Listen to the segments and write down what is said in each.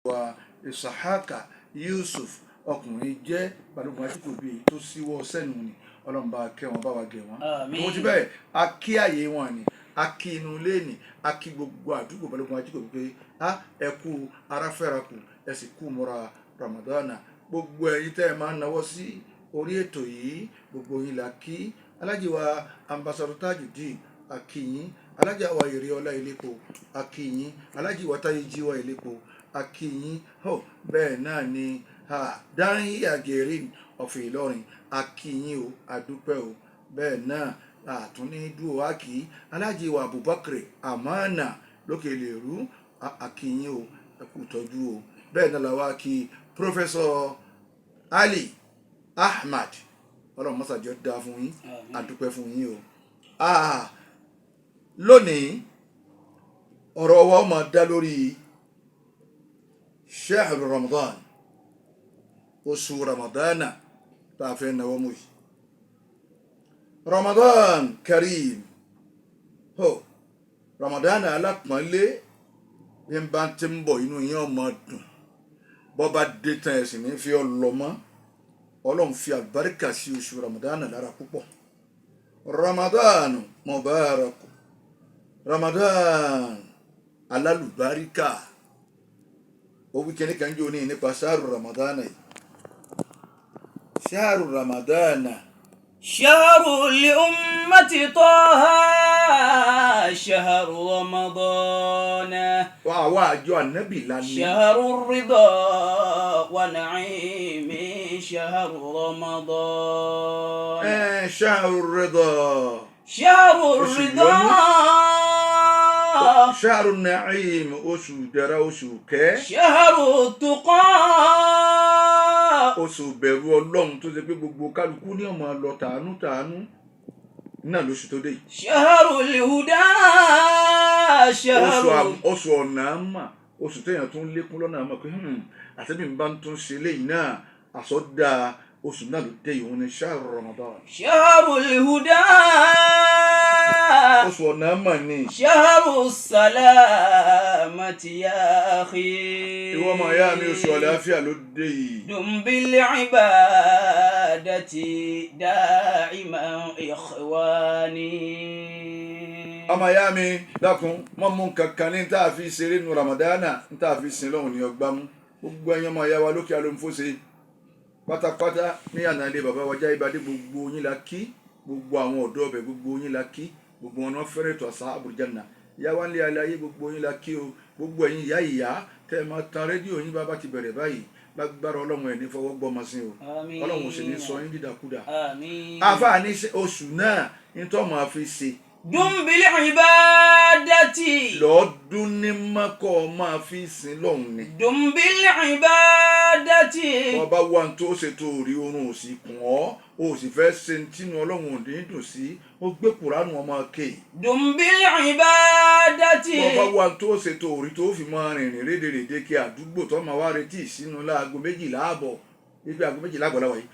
wa Isahaka Yusuf ọkùnrin jẹ́ balógun Ajíkòbí tó síwọ́ sẹ́nu ni ọlọ́run bá kẹ́ wọn bá wa gẹ̀ wọ́n. mo ti bẹ́ẹ̀ a kí àyè wọn ni a kí inú ilé ni a kí gbogbo àdúgbò balógun Ajíkòbí pé ẹ kú aráfẹ́rakù ẹ sì kú múra Ramadana. Gbogbo ẹ̀yin tẹ́ ẹ máa ń nawọ́ sí orí ètò yìí gbogbo yín la kí. Alájì wa Ambassador Tajudeen a kí yín, alájà wa Èrè Ọlá Ilépo a kí yín, alájì wa Táyé Jíwá Ilépo a kí yín. Bẹ́ẹ̀ náà ni Dáhìá Gẹ̀rín of Ìlọrin a kí yín o, a dúpẹ́ o. Bẹ́ẹ̀ náà àtúní dúró a kí alájì wa Abubakar Amana lókè Ìlérú a kí yín o, ẹ kú tọ́jú o. Bẹ́ẹ̀ náà làwa kí Professor Ali Ahmad ọlọ́run mọ́sàjọ́ dá fún yín, a dúpẹ́ fún yín o. Lónìí ọ̀rọ̀ wa ó máa dá lórí Shahru Ramadan, oṣù Ramadana tá a fẹ́ náwó mú yìí. Ramadan Kareem, Ramadana alápọ̀nlé bí n bá ti ń bọ̀ inú yín ó máa dùn, bọ́ bá dé tán ẹ̀sìn ní fi ọ lọ mọ́. Ọlọ́run fi àlùbáríkà sí oṣù Ramadana lára púpọ̀. Ramadan Mubarak, Ramadan alálùbáríkà. Ó wí kíní kan jẹ́ òní nípa Shahru Ramadana yìí. Shahru Ramadana. Shahru li ummati Taha, Shahru Ramadana. Àwa àjọ ànábì lánìí. Shahru rida wa na'imi, Shahru Ramadana. Shahru rida. Shahru rida. Shahru na'im, oṣù ìdẹ̀ra, oṣù kẹ́. Shahru tuqa. Oṣù bẹ̀rù Ọlọ́run tó ṣe pé gbogbo kálukú ní ọmọ lọ tàánú tàánú náà lóṣù tó dé yìí. Shahru lihuda. Oṣù ọ̀nà àmà, oṣù téèyàn tún lékún lọ́nà àmà pé àtẹ́bí mi bá ń tún ṣe léyìí náà àsọdá oṣù náà ló dé yìí, òun ni Shahru Ramadan. Shahru lihuda. Oṣù ọ̀nà àmà ni. Shahru salamati ya akhi. Ìwọ ọmọ ìyá mi, oṣù àlàáfíà ló dé yìí. Dum bil ibadati da'iman ikhwani. Ọmọ ìyá mi dákun mọ́ mú kankan ní tá a fi ṣeré nu Ramadana, ní tá a fi sin lọ́hùn ní ọgbà mú. Gbogbo ẹ̀yin ọmọ ìyá wa lókè alóńfóṣe pátápátá ní àná ilé bàbá wa Jáìbádé, gbogbo yín la kí. Gbogbo àwọn ọ̀dọ́ ọbẹ̀ gbogbo yín la kí. Gbogbo wọn náà fẹ́rẹ̀ tó Ashabul Janna. Ìyá wa ń lé aláyé gbogbo yín la kí o. Gbogbo ẹ̀yin ìyá ìyá tẹ́ ẹ máa tan rédíò yín bá ti bẹ̀rẹ̀ báyìí lágbára Ọlọ́run ẹ̀ ní fọwọ́ gbọ́ máa sin o. Ọlọ́run ò sì ní sọ yín dídàkudà. Àfáà ní oṣù náà ní tó máa fi ṣe. Dum bil ibadati. Lọ́ọ́dún ní mọ́kọ́ máa fi sin lọ́hùn ni. Dum bil ibadati. Ọba wa tó ṣètò orí oorun ò sì kùn ọ́, o sì fẹ́ ṣe tínú Ọlọ́run ò ní dùn sí, ó gbé Kùránù ọmọ ké. Dum bil ibadati. Ọba wa tó ṣètò orí tó fi máa rìnrìn rédèrèdè kí àdúgbò tó máa wá retí ìsínú láago 12 ààbọ̀. Ibi aago 12 ààbọ̀ láwàá yìí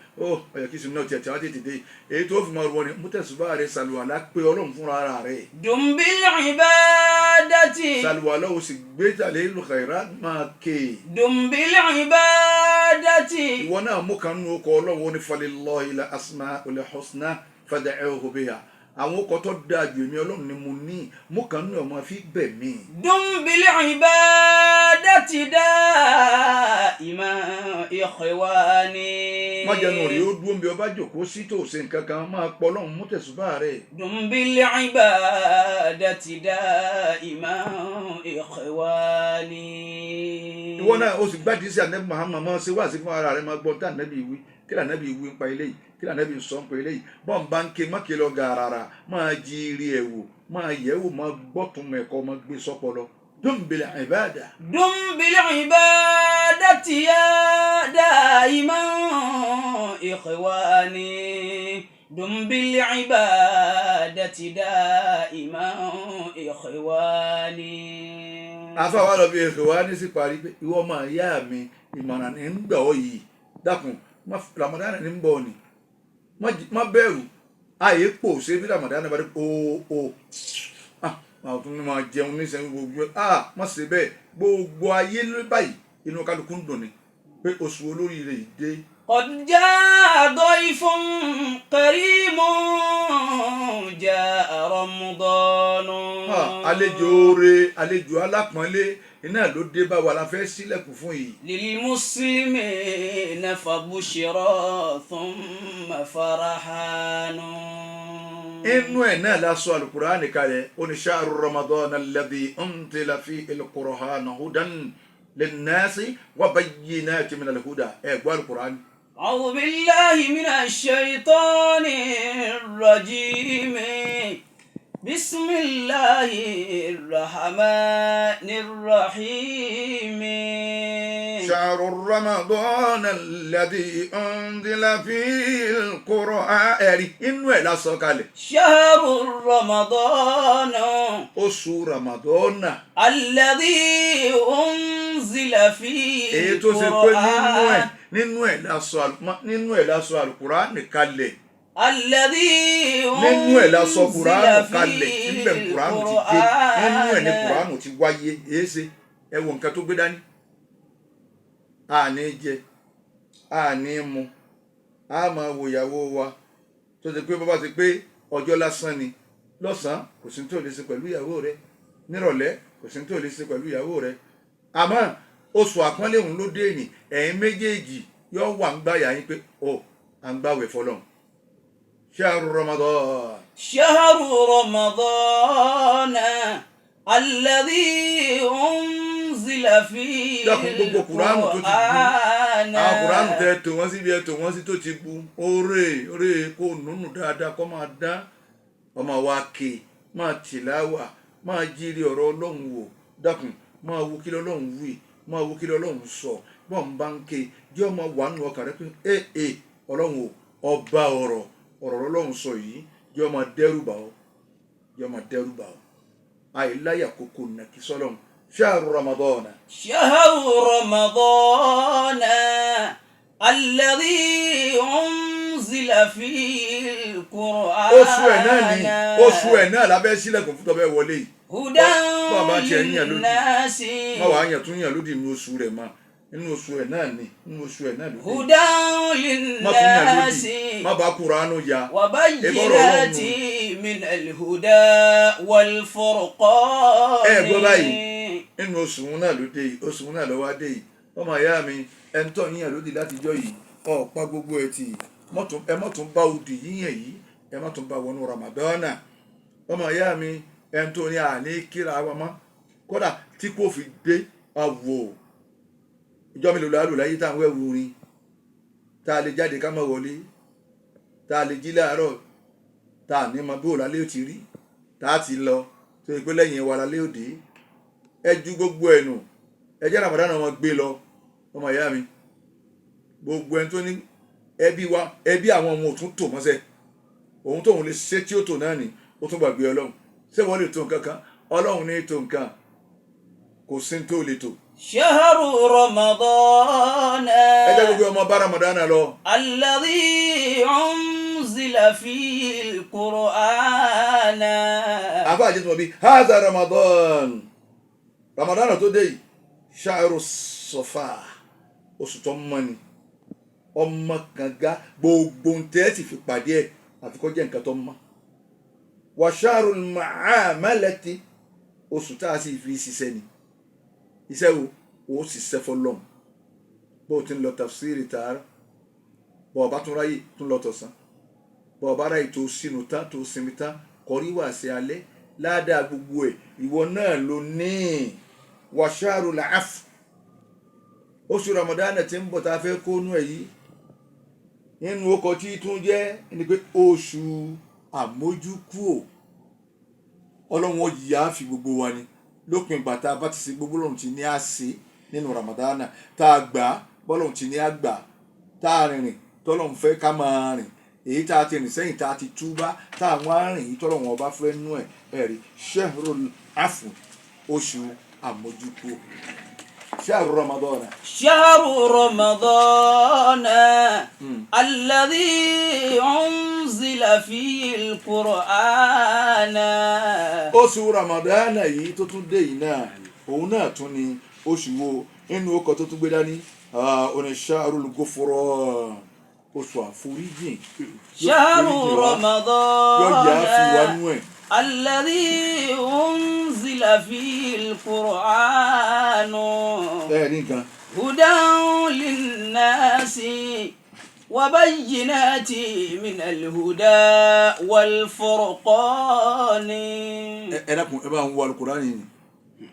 ọyọ kí sinú náà tiẹ̀ wá tètè dé èyí tó fi máa wọ ni mútẹ̀sùbá rẹ sàlùwàlá pé Ọlọ́run fúnra ara rẹ̀. Dum bil ibadati. Sàlùwàlá o sì gbé Jalilul Khairat máa ké. Dum bil ibadati. Ìwọ náà mú kan nínú ọkọ̀ Ọlọ́run ó ní falillahil asmaul husna fad'uhu biha. Àwọn ọkọ̀ tó dáa jù èmi Ọlọ́run ni mo ní, mú kan nínú ọmọ fi bẹ̀ mí. Dum bil ibadati da'iman ikhwani. Má jẹnu rí ó dúró bí ọba jòkó sí tó ṣe nǹkan kan máa pọ̀ Ọlọ́run mú tẹ̀sùbá rẹ̀. Dum bil ibadati da'iman ikhwani. Ìwọ náà o sì gbádìí sí Ànábì Muhammad máa ṣe wáàsí fún ara rẹ̀ máa gbọ́ tá Ànábì wí, kí Ànábì wí ń pa eléyìí, kí Ànábì sọ ń pa eléyìí. Bọ́n bá ń ké má ké lọ gàràrà, máa jí rí ẹ̀ wò, máa yẹ̀ wò, máa gbọ́tún mẹ́kọ́, máa gbé sọ́pọlọ. Dum bil ibada. Dum bil ibadati ya da'iman ikhwani. Dum bil ibadati da'iman ikhwani. Àfáà wa lọ bí ikhwani sí parí pé ìwọ ọmọ ìyá mi ìmọ̀ràn ní ń gbà ọ́ yìí dákun Ramadan ní ń bọ̀ ni má bẹ̀rù ààyè pò ṣe bí Ramadan bá dé àwọn tó ní máa jẹun nísìnyí gbogbo má ṣe bẹ́ẹ̀ gbogbo ayé ló báyìí inú kálukú ń dùn ni pé oṣù olóríire yìí dé. قد جاء ضيف كريم جاء رمضان. àlejò oore àlejò alápọ̀nlé iná ló dé bá wa la fẹ́ sílẹ̀kùn fún yìí. للمسلمين فبشرى ثم فرحان. inú ẹ̀ náà la sọ alukur'ani kalẹ̀ ó ní shahru ramadan alladhi unzila fihi al-Qur'an hudan linnasi wa bayyinatin min al-huda ẹ̀ gbọ́ alukur'ani. أعوذ بالله من الشيطان الرجيم بسم الله الرحمن الرحيم. شهر رمضان الذي أنزل فيه القرآن inú ẹ̀ la sọ kalẹ̀. شهر رمضان oṣù ramadana. الذي أنزل فيه èyí tó ṣe pé nínú ẹ̀ la sọ alukur'ani kalẹ̀. الذي nínú ẹ̀ la sọ kuranu أنزل kalẹ̀ níbẹ̀ فيه kuranu ti dé nínú ẹ̀ ní kuranu ti wáyé èé ṣe ẹ wo nǹkan tó gbé dání. àní jẹ àní mu a máa wo ìyàwó wa tó ṣe pé bàbá ti pé ọjọ́ lásán ni lọ́sàn-án kò sí tó lè ṣe pẹ̀lú ìyàwó rẹ nírọ̀lẹ́ kò sí tó lè ṣe pẹ̀lú ìyàwó rẹ àmọ́ oṣù àpọ́nlé òun ló dé ní ẹ̀yin méjèèjì yóò wà ń gbáyà yín pé ó à ń gbàwẹ̀ fọlọ́n. شهر رمضان شهر رمضان الذي أنزل فيه القرآن. àwọn kuranu tẹ tò wọ́n síbi ẹ tò wọ́n sí tó ti bu oore kó nùnù dáadáa kó máa dán ọmọ wa ké máa tìláwà máa jírí ọ̀rọ̀ Ọlọ́run wò dákun máa wo kí lọ́lọ́run wí máa wo kí lọ́lọ́run sọ bọ́n bá ń ké jẹ́ ọmọ wà nù ọkàn rẹ pé Ọlọ́run ọba ọ̀rọ̀ Ọlọ́run sọ yìí jẹ́ ọmọ dẹ́rù bà ọ́ àìláyà kókó nàkí sọ́lọ́run. شهر رمضان شهر رمضان الذي أنزل فيه القرآن. oṣù ẹ̀ náà lábẹ́ sílẹ̀kùn fún tọ́bẹ̀ wọlé yìí. هدى للناس. má wàá yàn tún yàn lódì nínú oṣù rẹ̀ mọ́ nínú oṣù ẹ̀ náà ni nínú oṣù ẹ̀ náà ló dé. هدى للناس má bá kuranu ya. وبينات من الهدى والفرقان. ẹ gbọ́ báyìí nínú oṣù náà ló dé yìí oṣù náà ló wá dé yìí ọmọ ìyá mi ẹni tó yíyàn lódì látijọ́ yìí ọ̀pá gbogbo ẹ̀ tì ẹ má tún bá òdì yíyàn yìí ẹ má tún bá wọnú ramadana ọmọ ìyá mi ẹni tó ní àní kíra wa mọ́ kódà tí kò fi dé àwò ìjọ mi lò lálù láyé táwọn ẹ̀wù rin tá a lè jáde ká má wọlé tá a lè jí láàárọ̀ tá a ní ma bí òlálẹ́ ò ti rí tá a ti lọ tó yẹ pé lẹ́yìn wa lálẹ́ òde ẹ ju gbogbo ẹ̀ nù ẹ jẹ́ Ramadan wọn gbé lọ ọmọ ìyá mi gbogbo ẹni tó ní ẹbí àwọn ọmọ òtún tò mọ́sẹ̀ òun tóun lè ṣe tí ó tò náà ni ó tún gbàgbé Ọlọ́run ṣé wọ́n lè tó nǹkan kan Ọlọ́run ní tó nǹkan kò sí tó lè tò. شهر رمضان ẹ jẹ́ gbogbo ọmọ bá Ramadan lọ. الذي أنزل فيه القرآن. àbá àjẹtùmọ̀ bíi haza Ramadan tó dé yìí ṣáàrù sọfà oṣù tó mọ́ ni ọmọ kànga gbogbo ntẹ́ ti fi pàdé ẹ̀ àfikọ́ jẹ́ nǹkan tó mọ́ wà ṣáàrù màámálẹ́tì oṣù tá a sì fi ṣiṣẹ́ ni iṣẹ́ wo ó ṣiṣẹ́ fọlọ́m bó o ti ń lọ tafsiri tààrà bó o bá tún ráyè tún lọ tọ̀sán bó o bá ráyè tó sínú tán tó sinmi tán kọrí wá sí alẹ́ ládàá gbogbo ẹ̀ ìwọ náà ló ní wàṣàrù làáfù oṣù Ramadan tí ń bọ̀ tá a fẹ́ kónú ẹ̀ yìí nínú ọkọ̀ tí tún jẹ́ ni pé oṣù àmójúkúò Ọlọ́run ọ̀yà fi gbogbo wa ni lópin ìgbà tá a bá ti ṣe gbogbo lọ́run ti ní àṣẹ nínú Ramadan tá a gbà bọ́lọ́run ti ní àgbà tá a rìnrìn tọ́lọ́run fẹ́ ká máa rìn èyí tá a ti rìn sẹ́yìn tá a ti túbá tá àwọn arìn yìí tọ́lọ́run ọba fẹ́ nú ẹ̀ ẹ̀rí shahrul afu oṣù àmójúkúò شهر رمضان شهر رمضان الذي أنزل فيه القرآن. oṣù Ramadan yìí tó tún dé yìí náà òun náà tún ni oṣù wo inú ọkọ̀ tó tún gbé dání oní shahrul ghufran oṣù àforíjìn shahru yóò yà á Ramadan fi wá nú ẹ̀. alladhi unzila fihi al-Qur'an nǹkan hudan linnasi wa bayyinatin min al-huda wal-furqan. dákun ẹ bá ń wo Al-Qur'ani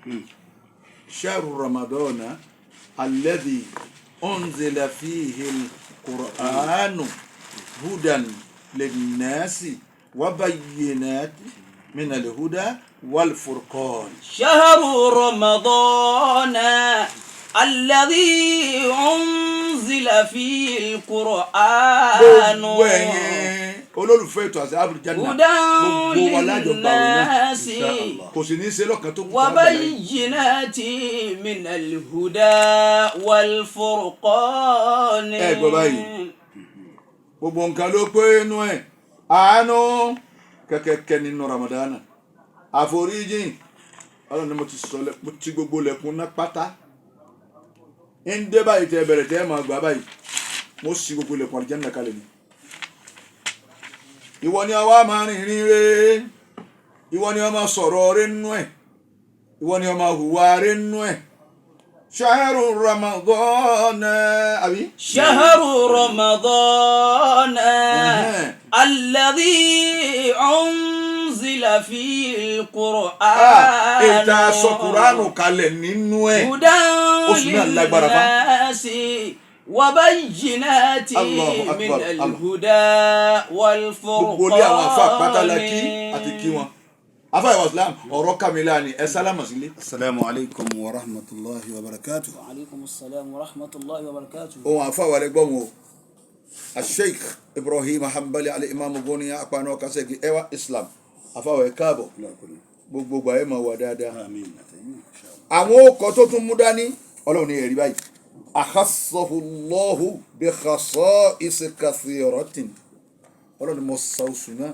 ni shahru Ramadan alladhi unzila fihi al-Qur'an hudan linnasi wa bayyinatin min al-huda wal-furqan. شهر رمضان الذي أنزل فيه القرآن gbogbo ẹ̀yin olólùfẹ́ ètò àti abudulayi gbogbo wa lájọ gbàwé náà kò sì ní í ṣe lọ́kàn tó kù ká gbà lẹ́yìn. وبينات من الهدى والفرقان. ẹ gbọ́ báyìí gbogbo nǹkan ló pé inú ẹ̀ àánú kẹ̀kẹ́kẹ́ nínú Ramadana àforíjìn ọlọ́run ni mo ti sọ mo ti gbogbo lẹ̀kùn náà pátá ń dé báyìí tẹ bẹ̀rẹ̀ tẹ́ máa gbà báyìí mo sì gbogbo lẹ̀kùn àlùjánnà kalẹ̀ ni. ìwọ ni àwa máa rìn rìn re ìwọ ni ọmọ sọ̀rọ̀ rẹ nínú ẹ̀ ìwọ ni ọmọ hùwà rẹ nínú ẹ̀. شهر رمضان أبي شهر رمضان الذي أنزل فيه القرآن ìta sọ Kùránù kalẹ̀ nínú ẹ̀ هدى oṣù náà lágbára fa. للناس وبينات الله من أكبر. الهدى gbogbo ilé àwọn afa pátálà والفرقان. kí àti kí wọn afa ìwà Islam ọ̀rọ̀ kàmílà ni ẹ sálámà sílé. Assalamu alaikum wa rahmatullahi wa barakatuh. وعليكم السلام ورحمة الله وبركاته. ohun afa wà lẹ́gbọ́n wo Sheikh Ibrahim Hanbali al-Imam Goniya apanu ọkasẹ́gi ẹwà Islam afa wà káàbọ̀ gbogbo gbà ẹ máa wà dáadáa. Amin. àwọn ọkọ̀ tó tún mú dání ọlọ́run ní ẹ̀rí báyìí akhassahu bi khasa'is kathiratin ọlọ́run mo sa oṣù náà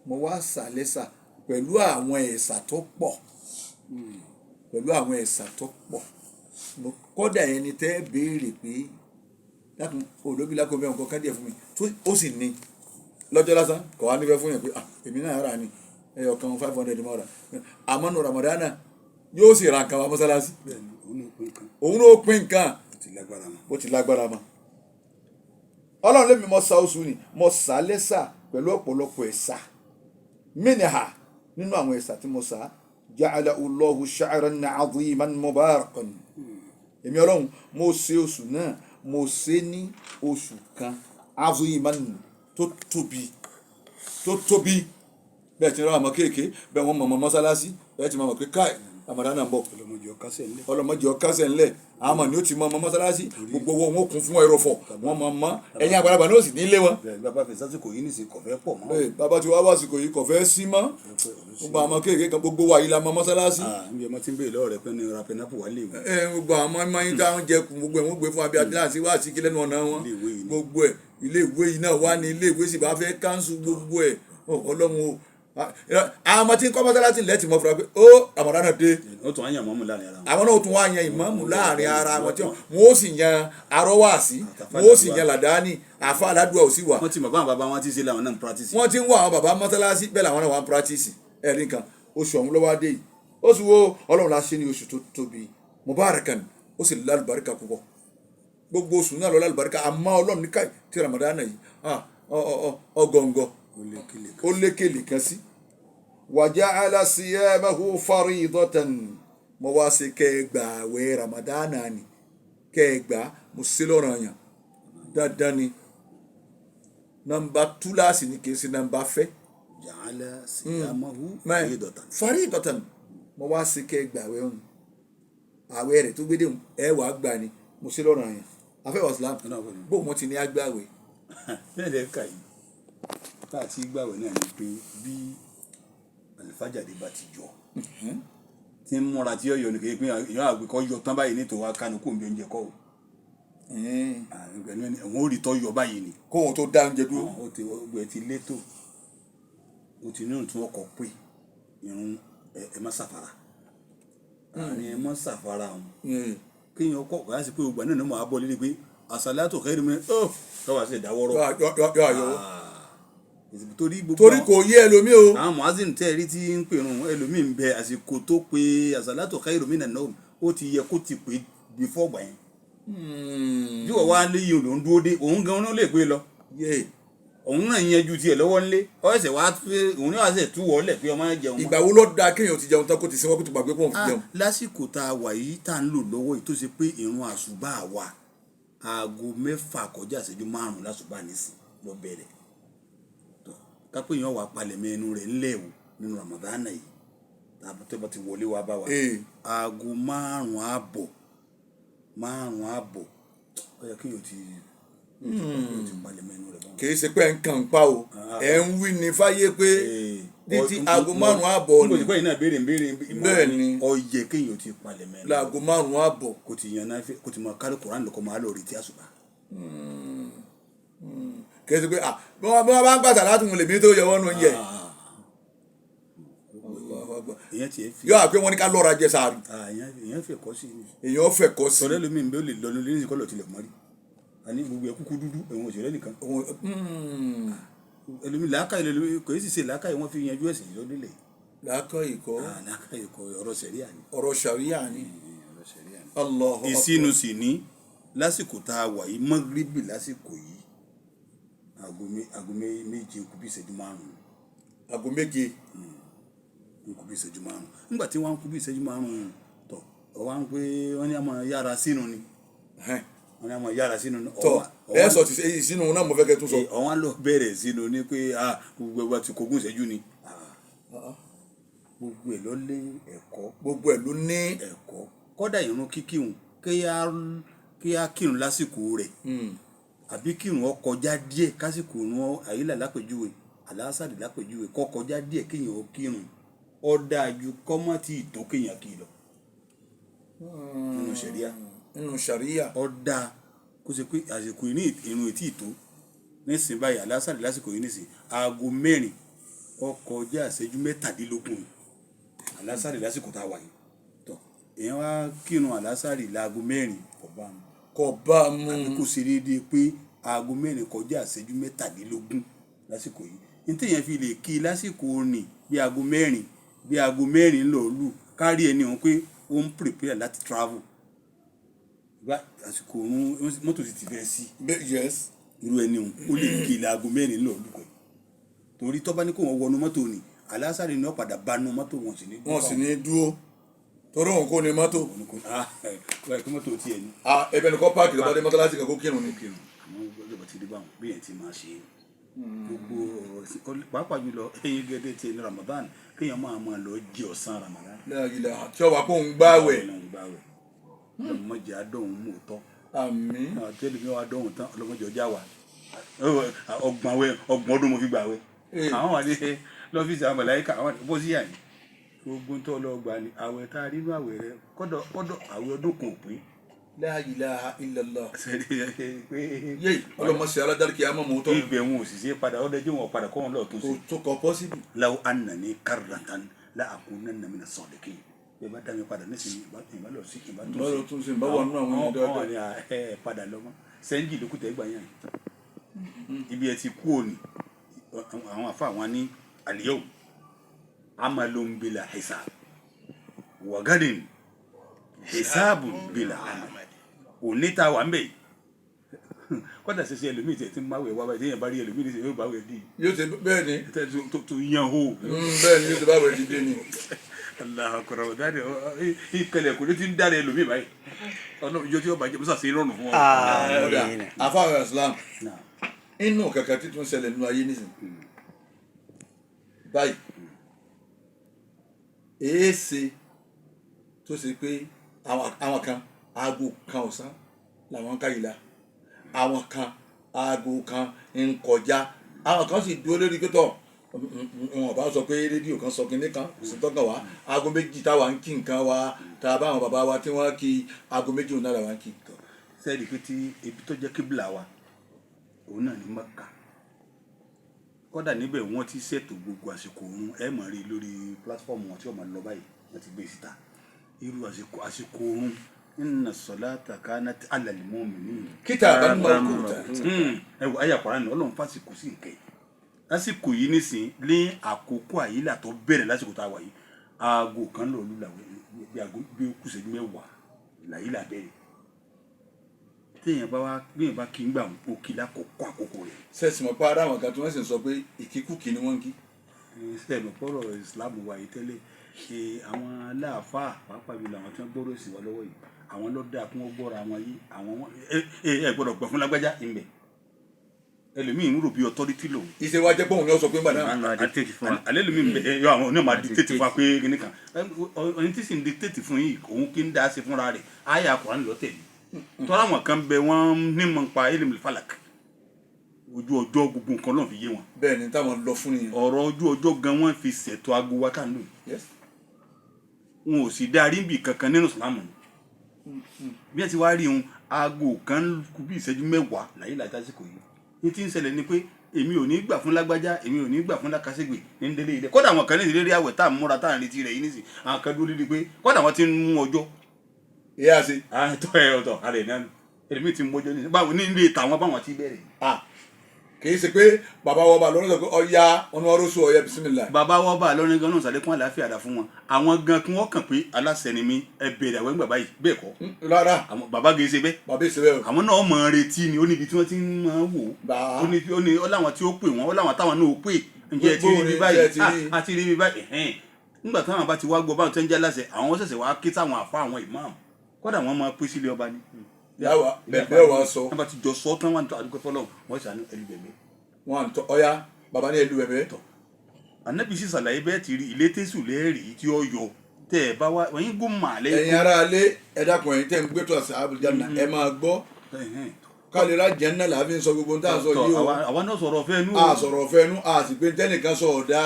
mo wá sàlẹ́sà pẹ̀lú àwọn ẹ̀sà tó pọ̀ pẹ̀lú àwọn ẹ̀sà tó pọ̀ kọ́dà ẹni tẹ́ béèrè pé dákun olóbi lákòó bẹ́ẹ̀ nǹkan kádìẹ̀ fún mi ó sì ní lọ́jọ́ lásán kọ̀ wá nífẹ̀ẹ́ fún yẹn pé èmi náà rà ní ẹyọ kan 500 mọ́ ra àmọ́ nù Ramadana yóò sì ra nǹkan wa mọ́sálásí òun ló pín nǹkan bó ti lágbára mọ́ ọlọ́run lèmi mọ́ sa oṣù ni mọ́ sá lẹ́sà pẹ̀lú ọ̀pọ̀lọpọ̀ ẹ̀sà minha nínú àwọn ẹ̀sà tí mo sá ja'ala Allahu sha'ran 'aziman mubarakan èmi ọlọ́run mo ṣe oṣù náà mo ṣe ní oṣù kan 'aziman tó tóbi bẹ́ẹ̀ ti rán àmọ́ kéèké bẹ́ẹ̀ wọ́n mọ̀ mọ́sálásí bẹ́ẹ̀ ti mọ̀ pé káì Ramadan náà ń bọ̀ ọlọ́mọdé ọkásẹ̀ ńlẹ̀ àmọ́ ni ó ti mọ ọmọ mọ́sálásí gbogbo wọn ó kún fún ẹrọ̀fọ̀ wọn mọ ẹ̀yìn àgbàlagbà ní ó sì nílé wọn. bàbá fi sásìkò yìí nìsín kò fẹ́ pọ̀ mọ́. bàbá tí wàá wá àsìkò yìí kò fẹ́ sí mọ́ gbogbo àmọ́ kéèké kan gbogbo wa yìí la mọ mọ́sálásí. níbi ọmọ tí ń bèèrè lọ́wọ́ rẹ pé ní ra pẹnápù wà léwu. gbogbo àmọ́ ẹ̀ma yín ká oúnjẹ gbogbo ẹ̀ wọ́n gbé fún abẹ́ àti wá sí kílẹ̀ náà wọn gbogbo ẹ̀ ilé ìwé yìí náà wá ní ilé ìwé sì bá fẹ́ káńsù gbogbo ẹ̀ ọlọ́run o àwọn ọmọ tí ń kọ́ mọ́sálásí lẹ́tì mọ́ fúra pé ó Ramadan dé ó tún wá yan ìmáàmù láàrin ara wọn. àwọn náà tún wá yan ìmáàmù láàrin ara wọn tí wọn ó sì yan arọ́wàsí wọn ó sì yan làdáni àfa aládùúgbò ò sì wà. wọ́n ti mọ̀ báwọn bàbá wọn ti ṣe làwọn náà ń practice. wọ́n ti ń wọ àwọn bàbá mọ́sálásí bẹ́ẹ̀ làwọn náà wà ń practice ẹ̀rí nǹkan oṣù ọ̀hún lọ́wọ́ adé yìí oṣù wo ọlọ́run la ṣe ní oṣù tó tóbi mubarakan ó sì lálùbáríkà púpọ̀ gbogbo oṣù náà lọ lálùbáríkà àmọ́ ọlọ́run ní káì tí Ramadan yìí ọgọ̀ǹgọ̀ ó lékele kan sí waja'ala siyamahu faridatan mo wá ṣe kẹgbààwẹ̀ Ramadana ni kẹgbà mo ṣe lọ́rọ̀ yàn dandan ni nọ́mbà túláàsì ni kì í ṣe nọ́mbà fẹ́. ja'ala siyamahu faridatan mo wá ṣe kẹgbààwẹ̀ ọ̀hún àwẹ̀ rẹ̀ tó gbédè ẹ̀ wàá gbà ni mo ṣe lọ́rọ̀ yàn afẹ́wọ̀ Islam bó mo ti ní agbáwẹ̀. bẹ́ẹ̀ lẹ́ ka yìí tá a ti gbàwẹ̀ náà ni pé bí alifájàde bá ti jọ tí ń múra tí yọ ní kéèpé èèyàn àgbẹ̀kọ́ yọ tán báyìí nítorí wa kánú kó ń bí oúnjẹ kọ́ o àwọn ò rí tọ́ yọ báyìí ni kóhun tó dá oúnjẹ dúró ó ti gbẹ ti létò ó ti ní ìtún ọkọ̀ pé irun ẹ má ṣàfara àárín ẹ má ṣàfara ọ̀hún kéèyàn kọ́ ọ̀gá sí pé ògbà náà ní mọ̀ abọ́ lédè pé àsàlátù khairu min tọ́wọ́ sí ìdáwọ́rọ́ torí kò yé ẹlòmíì o. àwọn muazzin tẹ́ rí tí ń pèrún ẹlòmíì ń bẹ àsìkò tó pé àsàlátù khairu minan nawm ó ti yẹ kó ti pé before gbà yẹn bí wọ́n wá léyìn ló ń dúró dé òun gan-an ló lè gbé lọ òun náà yẹn ju tiẹ̀ lọ́wọ́ ńlé ọ̀ẹ́sẹ̀ wá òun ní wàá sẹ̀ tú wọ́ọ́lẹ̀ pé ọmọ jẹun. ìgbà wo ló dáa kéèyàn ti jẹun tán kó ti sinwó kó tó gbàgbé kó wọn fi jẹun. lásìkò tá a wà yìí tá a ń lò lọ́wọ́ yìí tó ṣe pé ìrun àṣùbà wa aago 6 kọjá ìṣẹ́jú 5 lásùbà nísìn lọ bẹ̀rẹ̀ kápẹ́ yẹn wà palẹ̀ mẹ́nu rẹ̀ ńlẹ̀ o nínú Ramadana yìí tàbí bá ti wọlé wa bá wa aago 5 ààbọ̀ ó yẹ kéèyàn ti palẹ̀ mẹ́nu rẹ̀ báwọn. kì í ṣe pé ẹ̀ ń kàn pa o ẹ̀ ń wí ní fáyé pé títí aago 5 ààbọ̀ ni. nígbà tí náà béèrè bẹ́ẹ̀ ni ó yẹ kéèyàn ti palẹ̀ mẹ́nu. láago 5 ààbọ̀. kò ti yan náà kò ti mọ kárí Kùránì lọ́kọ̀ máa lọ rí tí àṣùbà. kì í ṣe pé bí wọ́n bá ń gbàtà láti mú lèmi tó yẹ wọ́n nù ń yẹ. yóò àpé wọn ní ká lọ́ra jẹ sáárì. èèyàn fẹ́ kọ́ sí i. èèyàn fẹ́ kọ́ sí i. sọ̀rọ̀ lómi ìbí ó lè lọ ní lẹ́yìn kọ́lọ̀ tilẹ̀ mọ́rí àní gbogbo ẹ̀ kúkú dúdú ẹ̀wọ̀n òṣèré nìkan. ẹlòmí làákàyè lómi kò sí ṣe làákàyè wọn fi yanjú ẹ̀sìn lọ́dúnlẹ̀. làákàyè kọ́. làákàyè kọ́ ọ̀rọ̀ sẹ̀ríà ni. ọ̀rọ̀ sẹ̀ríà ni. Allahu Akbar. ìsinu sì ní lásìkò tá a wà yìí mọ́gíríbì lásìkò yìí aago méje kù bí ìṣẹ́jú 5. aago méje. kù bí ìṣẹ́jú 5 nígbà tí wọ́n kù bí ìṣẹ́jú 5 tọ̀ wọ́n á pé wọ́n ní a máa yára sínú ni wọ́n ní a máa yára sínú ni. tọ́ ẹ sọ ti sínú náà mo fẹ́ kẹ́ tún sọ. ọ̀wọ́n lọ bẹ̀rẹ̀ sínú ni pé gbogbo ẹ̀ wá ti kogún ìṣẹ́jú ni gbogbo ẹ̀ ló lé ẹ̀kọ́. gbogbo ẹ̀ ló ní ẹ̀kọ́ kọ́dà ìrun kíkírun kí á kírun lásìkò rẹ̀ àbí kírun ó kọjá díẹ̀ kásìkò ìrun àyílà lápèjúwe àlásàrì lápèjúwe kó kọjá díẹ̀ kéèyàn ó kírun ó dáa ju kọ́mọ́ tí ìtó kéèyàn kì í lọ. nínú sàríà ó dáa kó ṣe pé àsìkò ìrun ètí ìtó nísìnyí báyìí àlásàrì lásìkò yìí nísìnyí aago 4 ó kọjá ìṣẹ́jú 17 àlásàrì lásìkò tá a wà yìí tọ èèyàn wá kírun àlásàrì láago 4 kò bá mu àbí kò ṣe déédéé pé aago 4 kọjá ìṣẹ́jú 17 lásìkò yìí nítorí yẹn fi lè kí lásìkò òní bí aago 4 ń lọ lù kárí ẹni hàn pé ó ń prepare láti travel gba àsìkò òun mọ́tò sì ti fẹ́ sí irú ẹni hàn ó lè kí láago 4 lọ lù kọ́ torí tó bá ní kó wọn wọnú mọ́tò ni alásàrì ni wọ́n padà bá nu mọ́tò wọn sì ní dúró torí òun kò ní mọ́tò. wọ́n kí mọ́tò tiẹ̀ ni. ẹbẹ̀ ni kò páàkì lọ́wọ́ dé mọ́tò láti kẹ́kọ̀ọ́ kírun ni. àwọn gbọ́dọ̀ ti di báwọn bí yẹn ti máa ṣe gbogbo ọ̀rọ̀ pàápàá jùlọ ẹ̀yin gẹ́gẹ́ ti ní Ramadan kéèyàn máa lọ jẹ ọ̀sán Ramadan. tí ọwọ́ àpò ń gbáwẹ̀. ọlọ́mọdé adóhùn mú tọ́. àmín. tẹ́lẹ̀ mi wá dóhùn tán ọlọ́mọdé ọjà wà ọgbọ̀n ọdún mo fi gbà wẹ̀. àwọn wà ní lọ́fíìsì àwọn mọ̀láyíkà àwọn bó sí yàn gbogbo tó lọ gbà ní àwẹ̀ tá a rí inú àwẹ̀ rẹ kọ́dọ̀ àwẹ̀ ọdún kan ò pé. La ilaha illallah. yé ọlọmọsí aládàrí kìí àmọ́ mọ́ tó. ibẹ̀ wọn ò sì ṣe padà ọdẹ wọn padà kọ́ wọn lọ́ọ̀ tó ṣe. o tó kọ pọ́sibú. law annani karratan la akunanna mina sadiqin bẹ́ẹ̀ bá dá mi padà nísìnyí ìbá lọ sí ìbá tó ṣe ìbá wà nínú àwọn ọmọdé ọdẹ. àwọn ni padà lọ́mọ sẹ́ńjì lókùtà ẹgbà yẹn ibi ẹ ti kú òní àwọn àfa àwọn ní al-yawm amalun bila hisab wa gadin hisabun bila amal òní tá a wà ń bẹ̀ kọ́dà ṣẹṣẹ ẹlòmíì tẹ̀ tí ń máwẹ̀ wá báyìí téèyàn bá rí ẹlòmíì ní sẹ́yìn yóò bá wẹ̀ dì. yóò ṣe bẹ́ẹ̀ ni. tó yan hó. bẹ́ẹ̀ ni yóò ṣe bá wẹ̀ dì dé ni. Allahu akbar dáadé ìkẹlẹ̀ kò ní ti ń dára ẹlòmíì báyìí ọ̀nà ìjọ tí ó bàjẹ́ bó ṣàṣeyìn rọrùn fún ọ. àfáà Islam inú kàkà tí tún ṣẹlẹ̀ nínú ayé nísìnyí báyìí èéṣe tó ṣe pé àwọn kan aago kan ọ̀sán làwọn ká yìí la àwọn kan aago kan ń kọjá àwọn kan sì dúró lórí pẹ́tọ́ wọn bá sọ pé rédíò kan sọ kinní kan sì tọ́kàn wá aago méjì táwa ń kí nǹkan wa tá a bá àwọn bàbá wa tí wọ́n kí aago méjì òun náà làwọn kí. sẹ́ẹ̀dì pé tí ibi tó jẹ́ kíbla wa òun náà ní Mẹ́kà kódà níbẹ̀ wọ́n ti ṣètò gbogbo àsìkò òun ẹ̀ mọ̀ rí lórí pílátífọ́ọ̀mù wọn tí wọ́n máa lọ báyìí wọ́n ti gbé síta irú àsìkò òun inna salata kanat ala al-mu'minina kitaban mawquta. ẹ wọ ayé àkọ́rá ni ọlọ́run fásitì sí nǹkan yìí lásìkò yìí nísìn ní àkókò àyílà tó bẹ̀rẹ̀ lásìkò tá a wà yìí aago kan lọ lù làwọn bí aago bí kùsẹ̀jú mẹ́wàá làyílà bẹ̀rẹ̀ téèyàn bá kí ń gbà ó kí lákòókò àkókò rẹ̀. sẹ́ẹ̀sì mọ̀ pé ara àwọn kan tí wọ́n sì ń sọ pé ìkíkùkì ni wọ́n ń kí. sẹ́ẹ̀mù pọ̀rọ̀ ìsìlámù wa yìí tẹ́lẹ̀ ṣe àwọn aláàfáà pàápàá jùlọ àwọn tí wọ́n gbọ́rọ̀ sí wa lọ́wọ́ yìí àwọn lọ́dà kí wọ́n gbọ́ra àwọn yìí àwọn ẹ gbọ́dọ̀ gbọ́ fún lágbájá ìmẹ̀ ẹlòmíì ń rò bí ọtọ́rítì lòun. ìṣe wa jẹ́ pọ́ùn ni wọ́n sọ pé ń bà náà. alẹ́ lómi yọ àwọn onímọ̀ àdìtẹ́tì fún wa pé kíní kan ẹni tí sì ń dìtẹ́tì fún yìí òun kí ń dá sí fúnra rẹ̀ àyà Kùránì ló tẹ̀lé tọ́lá àwọn kan bẹ wọ́n ní mọ̀ pa ilmul falak ojú ọjọ́ gbogbo nǹkan náà fi yé wọn. bẹ́ẹ̀ ni táwọn lọ fún nìyẹn. ọ̀rọ̀ ojú ọjọ́ gan wọ́n fi ṣètò aago wa kàn lóyún wọn ò sì darí bì kankan nínú Ìsìlámù bí ẹ ti wá rí wọn aago kan kù bí ìṣẹ́jú mẹ́wàá láyé láti àsìkò yìí ní tí ń ṣẹlẹ̀ ni pé èmi ò ní gbà fún lágbájá èmi ò ní gbà fún lákàṣègbè ní délé ilé kódà àwọn kan ní ìlérí àwẹ̀ tá à ń múra tá à ń retí rẹ̀ yìí nísìn àwọn kan dúró líle pé kódà wọn ti ń mú ọjọ́. ìyá ṣe. àtọ́ ẹ ọ̀tọ̀ àrẹ náà èmi ti mú ọjọ́ nísìn báwo ní ilé tàwọn báwọn ti bẹ̀rẹ̀. kì í ṣe pé bàbá wọn bá lọ́nà sọ pé ọya ọ̀nà ọ̀rọ̀sọ ọ̀yà bisimilá. bàbá wọn bá lọ́nà gan náà sàlékún àlàáfíà dà fún wọn àwọn gan kí wọ́n kàn pé aláṣẹ ni mi ẹ bẹ̀rẹ̀ àwọn bàbá yìí bẹ́ẹ̀ kọ́. rárá àwọn bàbá gèé ṣe bẹ́ẹ̀. bàbá ìṣe bẹ́ẹ̀ o. àwọn náà mọ̀ ọ́n retí ni ó níbi tí wọ́n ti máa wò ó ní ó láwọn tí ó pè wọ́n ó láwọn táwọn náà ó pè ǹjẹ́ ẹ ti rí mi báyìí àti rí mi báyìí nígbà táwọn bá ti wá gbọ́ báwọn tó ń jẹ́ aláṣẹ àwọn ṣẹ̀ṣẹ̀ wá ké táwọn àfa àwọn ìmáàmù kódà wọ́n máa pé sílé ọba ni. bẹ́ẹ̀ wá sọ. wọ́n bá ti jọ sọ tán wọn àdúgbò fọlọ́ wọ́n ṣàánú ẹlú bẹ̀mẹ́. wọn tọ ọya bàbá ní ẹlú bẹ̀mẹ́. Ànábì sì ṣàlàyé bẹ́ẹ̀ ti rí ilé tẹ̀sù lẹ́ẹ̀rí tí ó yọ tẹ́ ẹ bá wá wọ́n yín gún màálẹ́. ẹ̀yin ará alẹ́ ẹ dákun ẹ̀yin tẹ́ ń gbé tó àṣà àbújáná ẹ máa gbọ́ kálí ra jẹ́ ńlá làá fi ń sọ gbogbo tá à ń sọ yìí o. àwa náà sọ̀rọ̀ ọ̀fẹ́ nú. a sọ̀rọ̀ ọ̀fẹ́ nú a sì pé tẹ́nìkan sọ ọ̀dà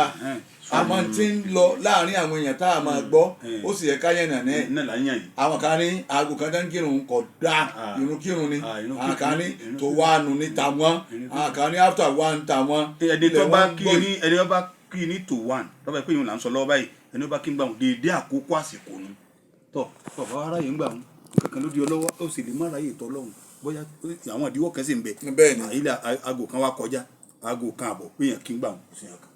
àmọ́ tí ń lọ láàrin àwọn èèyàn tá a máa gbọ́ ó sì yẹ káyẹ̀ nànẹ́ àwọn kan ní aago kan tán kírun kò dá irun kírun ni àwọn kan ní tó wà nù ní tàwọn àwọn kan ní after one tàwọn. ẹni tó bá kí ní tó one lọ́ba pé ìhun là ń sọ lọ́wọ́ báyìí ẹni tó bá kí ń gbà wọn déédéé àkókò àsìkò nu tọ́ bàbá wa ráyè ń gbà wọn kankan ló di ọlọ́wọ́ ó sì lè má ráyè tọ́ lọ́hùn bóyá àwọn ìdíwọ́ kan sì ń bẹ àyílẹ̀ aago kan wá kọjá aago kan àbọ̀ pé èèyàn kí ń gbà wọn kò sí yàn kan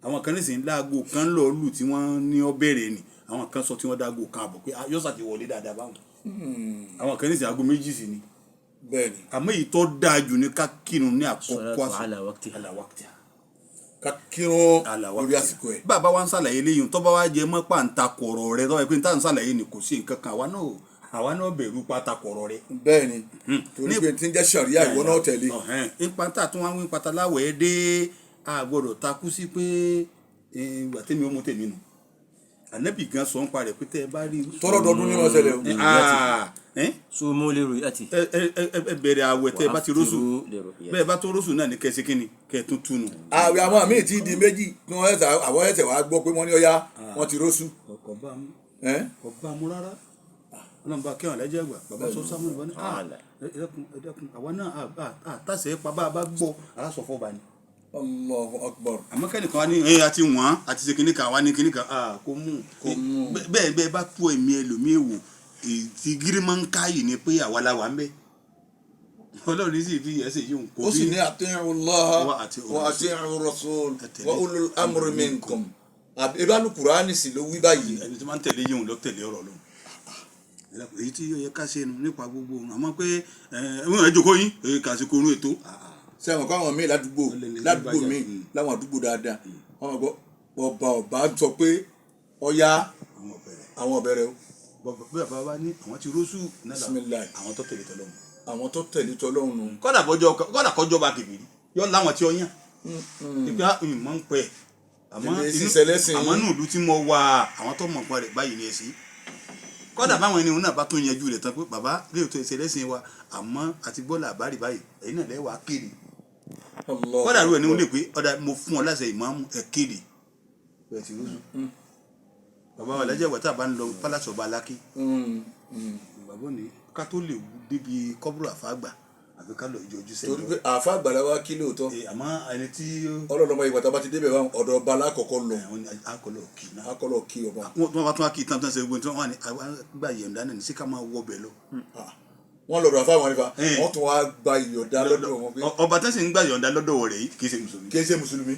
àwọn kan nísìnyí láago kan lọ lù tí wọ́n ní ọ bẹ̀rẹ̀ ni àwọn kan sọ tí wọ́n dáago kan àbọ̀ pé yọ́sà ti wọlé dáadáa báwọn àwọn kan nísìnyí aago méjì sí ni bẹ́ẹ̀ni àmọ́ èyí tó dáa jù ní ká kírun ní àkọ́kọ́ àlàwákìtì ká kírun lórí àsìkò ẹ̀. bàbá wa ń ṣàlàyé léyìn tó bá wá jẹ mọ́ pàǹtakọ̀rọ̀ rẹ tó wáyé pé ní tá à ń ṣàlàyé ni kò sí nǹkan kan àwa náà bẹ̀rù pátákọ̀rọ̀ rẹ. bẹ́ẹ̀ni torí pé tí ń jẹ́ sàríà ìwọ náà tẹ̀lé. ìpàtà tí wọ́n ń wí pátá láwẹ̀ẹ́ dé a gbọ́dọ̀ takú sí pé ìgbà tẹ́mi ó mú tèmi nù Ànábì gan sọ ń parẹ́ pé tẹ́ ẹ bá rí. tọrọ dọdún ní wọn ṣẹlẹ̀ o. so mo lè ròyìn àti. ẹ bẹ̀rẹ̀ àwẹ̀ tẹ́ ẹ bá ti rósù bẹ́ẹ̀ bá tó rósù náà ní kẹsí kínní kẹ́ ẹ tún túnu. àwẹ̀ àwọn míì ti di méjì kí wọ́n àwọn ẹ̀sẹ̀ wàá gbọ́ pé wọ́n ní ọya wọ́n ti rósù. kò bá mu rárá ọlọ́run bá kẹ́wọ̀n lẹ́jẹ̀ gbà bàbá sọ sáwọn ìbọn ní ẹ̀dẹ́kun àwa náà àtàṣe pa bá a bá gbọ́ aláṣọ̀fọ́ bá ní. Allahu Akbar. àmọ́ kẹ́nìkan wá ní àti wọ́n àti ṣe kìnnìkan wá ní kìnnìkan kò mú bẹ́ẹ̀ bá tó ẹ̀mí ẹlòmíì wò ti gírímọ̀ǹká yìí ni pé àwa la wà ń bẹ́ ọlọ́run ní sì fi ẹsẹ̀ yìí ń kó bí. ó sì ní ati'u Allah wa ati'u Rasul wa ulul amri minkum ìbánu Kùránì sì ló wí báyìí. ẹni tí máa ń tẹ̀lé yìí ń lọ tẹ̀lé ọ̀rọ̀ lóhùn èyí tí yóò yẹ ká ṣe nu nípa gbogbo àmọ́ pé ẹ̀wọ̀n ẹ̀ jókòó yín kàṣíkò orun ètò. ṣé àwọn káwọn míì ládùúgbò míì láwọn àdúgbò dáadáa wọn gbọ́ ọba sọ pé ọya àwọn ọ̀bẹ̀rẹ̀ o. bí bàbá wa ní àwọn ti rósù náà àwọn tó tẹ̀lé tọ́lọ́hún. àwọn tó tẹ̀lé tọ́lọ́hún nù. kọ́dà kọjọ́ bá kìbìrì yọ láwọn tí ó yàn. ìgbà ìmọ̀ ń pẹ́ àmọ́ nù ìlú tí mo wà àwọn tó mọ̀ pọ̀ rẹ̀ báyìí ni ẹ̀ sí kọ́dà báwọn ènìyàn náà bá tó yanjú rẹ̀ tán pé bàbá lè tó ẹsẹ̀ lẹ́sìn wa àmọ́ àti gbọ́ làbárì báyìí ẹ̀yin náà lẹ́wàá kéde kọ́dà rú ẹ̀ ní wọ́n lè pé ọ̀dà mo fún ọ láṣẹ ìmáàmù ẹ̀ kéde bẹ́ẹ̀ ti rúṣù bàbá wa lẹ́jẹ̀ wẹ̀tà bá ń lọ pálásì ọba aláké bàbá ní ká tó lè wú débi kọ́bùrù àfàgbà àfi ká lọ yọjú torí pé sẹ́yìn. àáfà àgbàlá wa kí lóòótọ́ àmọ́ ẹni tí ọlọ́lọ́mọ ìgbà tá a bá ti débẹ̀ wá ọ̀dọ̀ ọba alákọ̀ọ́kọ́ lọ akọlọ kì í náà akọ́lọ̀ kí ọba. wọ́n bá tún wá kí tán tán ṣe gbogbo tí wọ́n wà ní gbà yẹ̀ǹda náà ní sí ká máa wọ́ bẹ̀ lọ. wọ́n lọ́dọ̀ àfáà wọn nípa wọ́n tún wá gba ìyọ̀dá lọ́dọ̀ wọn pé ọba tán sì ń gbà yọ̀ǹda lọ́dọ̀ rẹ̀ yìí kì í ṣe mùsùlùmí. kí ẹ ṣe mùsùlùmí.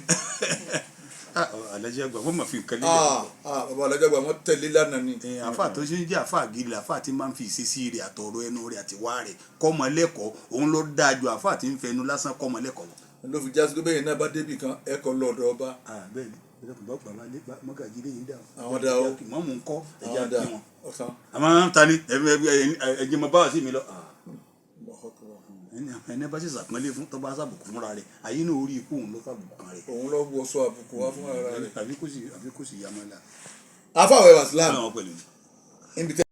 alájẹ àgbà wọ́n máa fi nǹkan lélẹ̀. bàbá alájà àgbà wọn tẹ̀lé lánàá ni. àfa tó ṣe ń jẹ́ àfa àgìrì àfa tí máa ń fi ìṣesí rẹ̀ àtọ̀rọ̀ ẹnu rẹ̀ àti wá rẹ̀ kọ́mọ lẹ́kọ̀ọ́ òun ló dáa ju àfa tí ń fẹnu lásán kọ́mọ lẹ́kọ̀ọ́ lọ. ló fi jásí pé bẹ́ẹ̀ náà bá débì kan ẹ̀kọ́ lọ́dọ̀ ọba. bẹ́ẹ̀ ni ẹ̀dọ́kùn bá bàbá lé mọ́gàjì lẹ́yìn dà àwọn dà ó mọ́mú ń kọ́ ẹ̀já àwọn dà kí wọn. ọ̀sán. àmọ́ ta ni ẹ̀jẹ̀ mọ báwa sí mi lọ. ẹni bá sì sàpọ́nlé fún tọ́ bá sàbùkù fúnra rẹ̀ àyè náà orí ikú òun ló sàbùkù kan rẹ̀. òun lọ wọ sọ àbùkù wá fún ara rẹ̀. àbí kò sì yá mọ́ la. afáwẹ̀ wàsílám ọlọ́run pẹ̀lú. níbi tẹ́